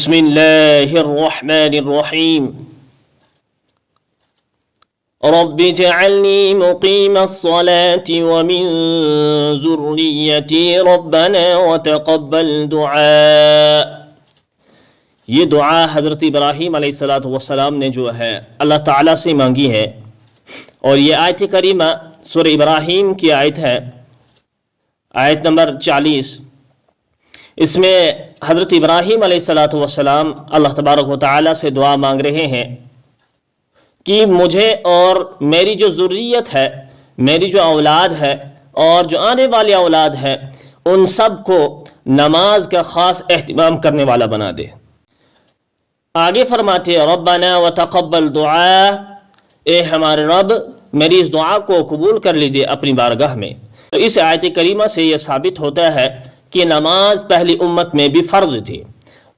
بسم اللہ الرحمن الرحیم رب اجعلنی مقیم الصلاة ومن ذریتی ربنا وتقبل دعاء۔ یہ دعا حضرت ابراہیم علیہ السلام نے جو ہے اللہ تعالیٰ سے مانگی ہے، اور یہ آیت کریمہ سورہ ابراہیم کی آیت ہے، آیت نمبر 40۔ اس میں حضرت ابراہیم علیہ السلام اللہ تبارک و تعالیٰ سے دعا مانگ رہے ہیں کہ مجھے اور میری جو ذریت ہے، میری جو اولاد ہے اور جو آنے والی اولاد ہے، ان سب کو نماز کا خاص اہتمام کرنے والا بنا دے۔ آگے فرماتے ہیں ربنا وتقبل دعا، اے ہمارے رب میری اس دعا کو قبول کر لیجئے اپنی بارگاہ میں۔ تو اس آیت کریمہ سے یہ ثابت ہوتا ہے کہ نماز پہلی امت میں بھی فرض تھی،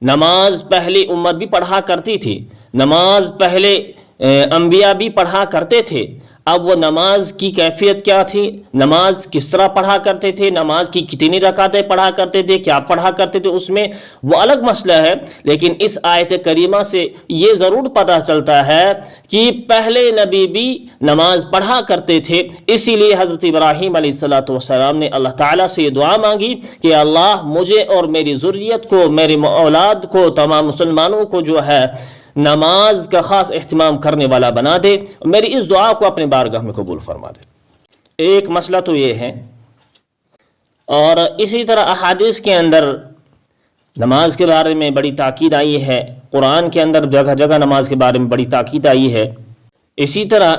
نماز پہلی امت بھی پڑھا کرتی تھی، نماز پہلے انبیاء بھی پڑھا کرتے تھے۔ اب وہ نماز کی کیفیت کیا تھی، نماز کس طرح پڑھا کرتے تھے، نماز کی کتنی رکعتیں پڑھا کرتے تھے، کیا پڑھا کرتے تھے، اس میں وہ الگ مسئلہ ہے۔ لیکن اس آیت کریمہ سے یہ ضرور پتہ چلتا ہے کہ پہلے نبی بھی نماز پڑھا کرتے تھے، اسی لیے حضرت ابراہیم علیہ السلام نے اللہ تعالیٰ سے یہ دعا مانگی کہ اللہ مجھے اور میری ذریت کو، میری اولاد کو، تمام مسلمانوں کو جو ہے نماز کا خاص اہتمام کرنے والا بنا دے، میری اس دعا کو اپنے بارگاہ میں قبول فرما دے۔ ایک مسئلہ تو یہ ہے، اور اسی طرح احادیث کے اندر نماز کے بارے میں بڑی تاکید آئی ہے، قرآن کے اندر جگہ جگہ نماز کے بارے میں بڑی تاکید آئی ہے۔ اسی طرح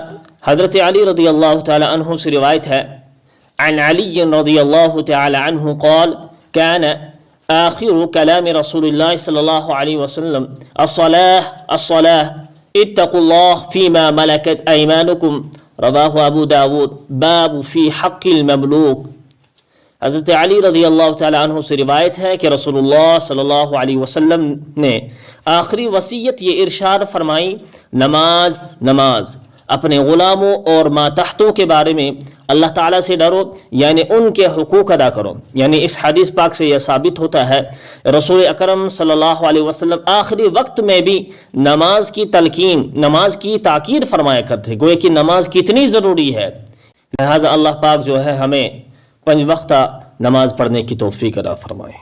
حضرت علی رضی اللہ تعالی عنہ سے روایت ہے، عن علی رضی اللہ تعالی عنہ قال كان آخر كلام رسول الله صلى الله عليه وسلم الصلاة اتقوا الله فيما ملكت أيمانكم، رواه ابو داود، باب في حق المملوک۔ حضرت علی رضی اللہ تعالی عنہ سے روایت ہے کہ رسول اللہ صلی اللہ علیہ وسلم نے آخری وصیت یہ ارشاد فرمائی، نماز اپنے غلاموں اور ماتحتوں کے بارے میں اللہ تعالیٰ سے ڈرو، یعنی ان کے حقوق ادا کرو۔ یعنی اس حدیث پاک سے یہ ثابت ہوتا ہے رسول اکرم صلی اللہ علیہ وسلم آخری وقت میں بھی نماز کی تلقین، نماز کی تاکید فرمایا کرتے، گوئے کہ نماز کتنی ضروری ہے۔ لہٰذا اللہ پاک جو ہے ہمیں 5 وقتہ نماز پڑھنے کی توفیق عطا فرمائے۔